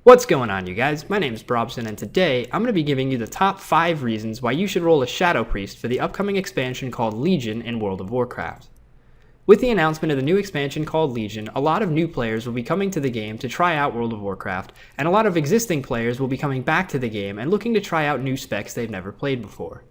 What's going on, you guys? My name is Brobson, and today I'm going to be giving you the top 5 reasons why you should roll a Shadow Priest for the upcoming expansion called Legion in World of Warcraft. With the announcement of the new expansion called Legion, a lot of new players will be coming to the game to try out World of Warcraft, and a lot of existing players will be coming back to the game and looking to try out new specs they've never played before.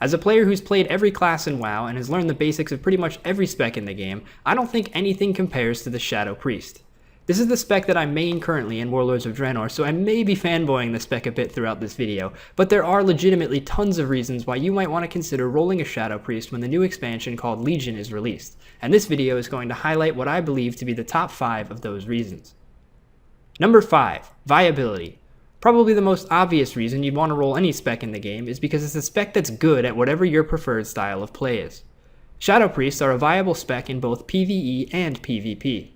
As a player who's played every class in WoW and has learned the basics of pretty much every spec in the game, I don't think anything compares to the Shadow Priest. This is the spec that I main currently in Warlords of Draenor, so I may be fanboying the spec a bit throughout this video, but there are legitimately tons of reasons why you might want to consider rolling a Shadow Priest when the new expansion called Legion is released, and this video is going to highlight what I believe to be the top 5 of those reasons. Number 5. Viability. Probably the most obvious reason you'd want to roll any spec in the game is because it's a spec that's good at whatever your preferred style of play is. Shadow Priests are a viable spec in both PvE and PvP.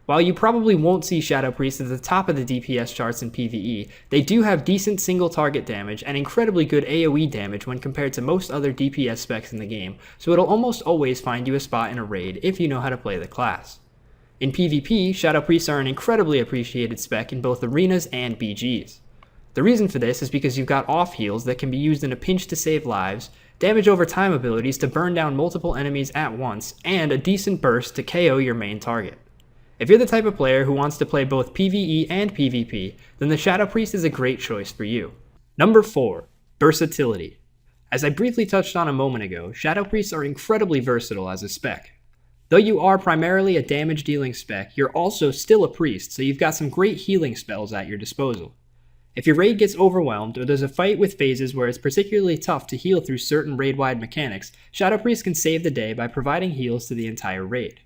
While you probably won't see Shadow Priests at the top of the DPS charts in PvE, they do have decent single target damage and incredibly good AoE damage when compared to most other DPS specs in the game, so it'll almost always find you a spot in a raid if you know how to play the class. In PvP, Shadow Priests are an incredibly appreciated spec in both arenas and BGs. The reason for this is because you've got off heals that can be used in a pinch to save lives, damage over time abilities to burn down multiple enemies at once, and a decent burst to KO your main target. If you're the type of player who wants to play both PvE and PvP, then the Shadow Priest is a great choice for you. Number 4. Versatility. As I briefly touched on a moment ago, Shadow Priests are incredibly versatile as a spec. Though you are primarily a damage dealing spec, you're also still a priest, so you've got some great healing spells at your disposal. If your raid gets overwhelmed, or there's a fight with phases where it's particularly tough to heal through certain raid-wide mechanics, Shadow Priest can save the day by providing heals to the entire raid.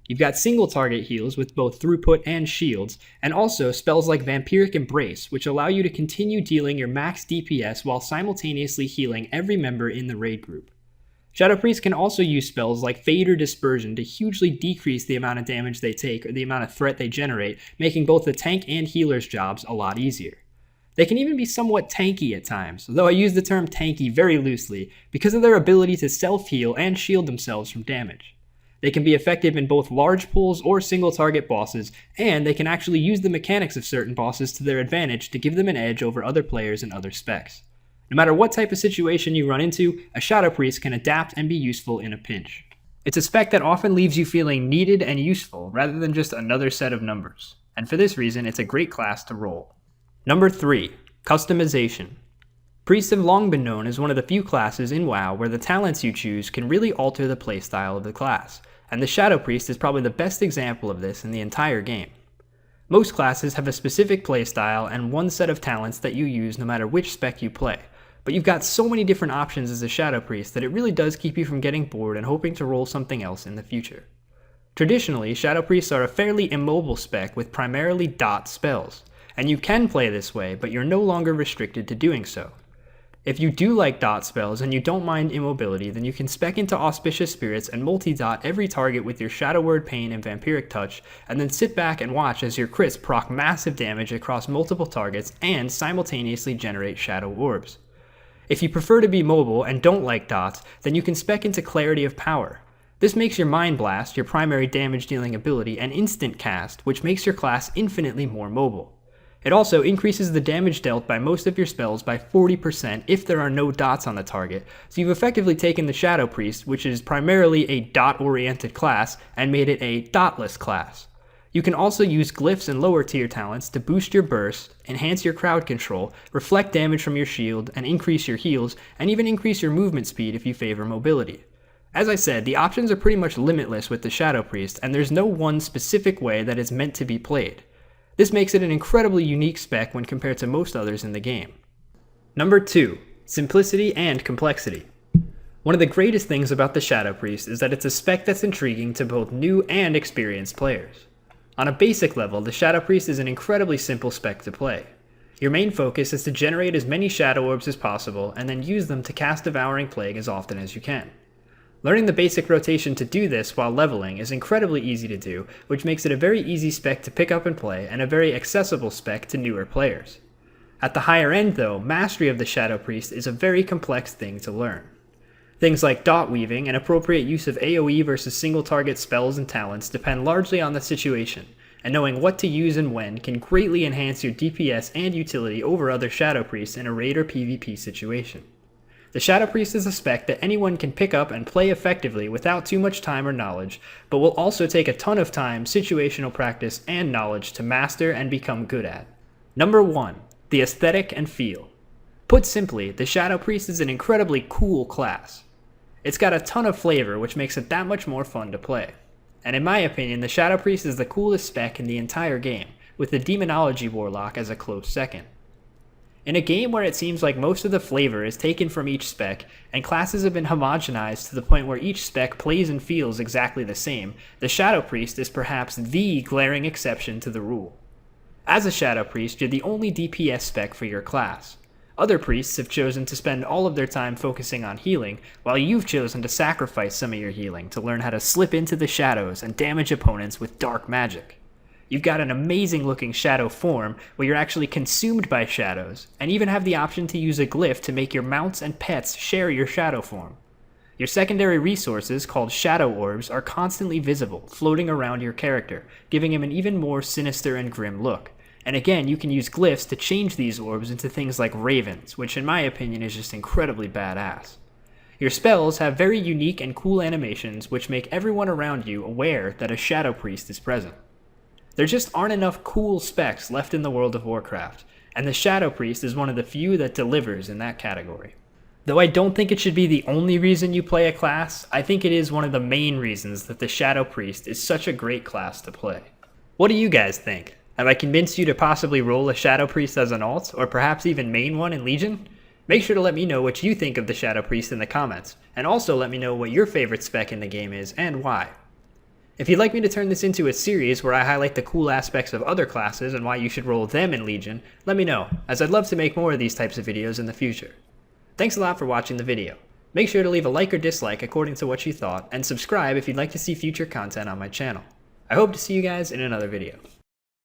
You've got single target heals with both throughput and shields, and also spells like Vampiric Embrace, which allow you to continue dealing your max DPS while simultaneously healing every member in the raid group. Shadow Priests can also use spells like Fade or Dispersion to hugely decrease the amount of damage they take or the amount of threat they generate, making both the tank and healer's jobs a lot easier. They can even be somewhat tanky at times, though I use the term tanky very loosely because of their ability to self-heal and shield themselves from damage. They can be effective in both large pools or single target bosses, and they can actually use the mechanics of certain bosses to their advantage to give them an edge over other players and other specs. No matter what type of situation you run into, a Shadow Priest can adapt and be useful in a pinch. It's a spec that often leaves you feeling needed and useful rather than just another set of numbers, and for this reason it's a great class to roll. Number 3. Customization. Priests have long been known as one of the few classes in WoW where the talents you choose can really alter the playstyle of the class, and the Shadow Priest is probably the best example of this in the entire game. Most classes have a specific playstyle and one set of talents that you use no matter which spec you play, but you've got so many different options as a Shadow Priest that it really does keep you from getting bored and hoping to roll something else in the future. Traditionally, Shadow Priests are a fairly immobile spec with primarily dot spells, and you can play this way, but you're no longer restricted to doing so. If you do like dot spells and you don't mind immobility, then you can spec into Auspicious Spirits and multi-dot every target with your Shadow Word Pain and Vampiric Touch, and then sit back and watch as your crits proc massive damage across multiple targets and simultaneously generate Shadow Orbs. If you prefer to be mobile and don't like dots, then you can spec into Clarity of Power. This makes your Mind Blast your primary damage dealing ability an instant cast, which makes your class infinitely more mobile. It also increases the damage dealt by most of your spells by 40% if there are no dots on the target, so you've effectively taken the Shadow Priest, which is primarily a dot-oriented class, and made it a dotless class. You can also use glyphs and lower tier talents to boost your burst, enhance your crowd control, reflect damage from your shield, and increase your heals, and even increase your movement speed if you favor mobility. As I said, the options are pretty much limitless with the Shadow Priest, and there's no one specific way that it's meant to be played. This makes it an incredibly unique spec when compared to most others in the game. Number 2. Simplicity and complexity. One of the greatest things about the Shadow Priest is that it's a spec that's intriguing to both new and experienced players. On a basic level, the Shadow Priest is an incredibly simple spec to play. Your main focus is to generate as many Shadow Orbs as possible and then use them to cast Devouring Plague as often as you can. Learning the basic rotation to do this while leveling is incredibly easy to do, which makes it a very easy spec to pick up and play, and a very accessible spec to newer players. At the higher end though, mastery of the Shadow Priest is a very complex thing to learn. Things like dot weaving and appropriate use of AoE versus single target spells and talents depend largely on the situation, and knowing what to use and when can greatly enhance your DPS and utility over other Shadow Priests in a raid or PvP situation. The Shadow Priest is a spec that anyone can pick up and play effectively without too much time or knowledge, but will also take a ton of time, situational practice, and knowledge to master and become good at. Number 1. The aesthetic and feel. Put simply, the Shadow Priest is an incredibly cool class. It's got a ton of flavor, which makes it that much more fun to play. And in my opinion, the Shadow Priest is the coolest spec in the entire game, with the Demonology Warlock as a close second. In a game where it seems like most of the flavor is taken from each spec, and classes have been homogenized to the point where each spec plays and feels exactly the same, the Shadow Priest is perhaps the glaring exception to the rule. As a Shadow Priest, you're the only DPS spec for your class. Other priests have chosen to spend all of their time focusing on healing, while you've chosen to sacrifice some of your healing to learn how to slip into the shadows and damage opponents with dark magic. You've got an amazing looking shadow form where you're actually consumed by shadows, and even have the option to use a glyph to make your mounts and pets share your shadow form. Your secondary resources, called shadow orbs, are constantly visible, floating around your character, giving him an even more sinister and grim look. And again, you can use glyphs to change these orbs into things like ravens, which in my opinion is just incredibly badass. Your spells have very unique and cool animations which make everyone around you aware that a Shadow Priest is present. There just aren't enough cool specs left in the World of Warcraft, and the Shadow Priest is one of the few that delivers in that category. Though I don't think it should be the only reason you play a class, I think it is one of the main reasons that the Shadow Priest is such a great class to play. What do you guys think? Have I convinced you to possibly roll a Shadow Priest as an alt, or perhaps even main one in Legion? Make sure to let me know what you think of the Shadow Priest in the comments, and also let me know what your favorite spec in the game is and why. If you'd like me to turn this into a series where I highlight the cool aspects of other classes and why you should roll them in Legion, let me know, as I'd love to make more of these types of videos in the future. Thanks a lot for watching the video. Make sure to leave a like or dislike according to what you thought, and subscribe if you'd like to see future content on my channel. I hope to see you guys in another video.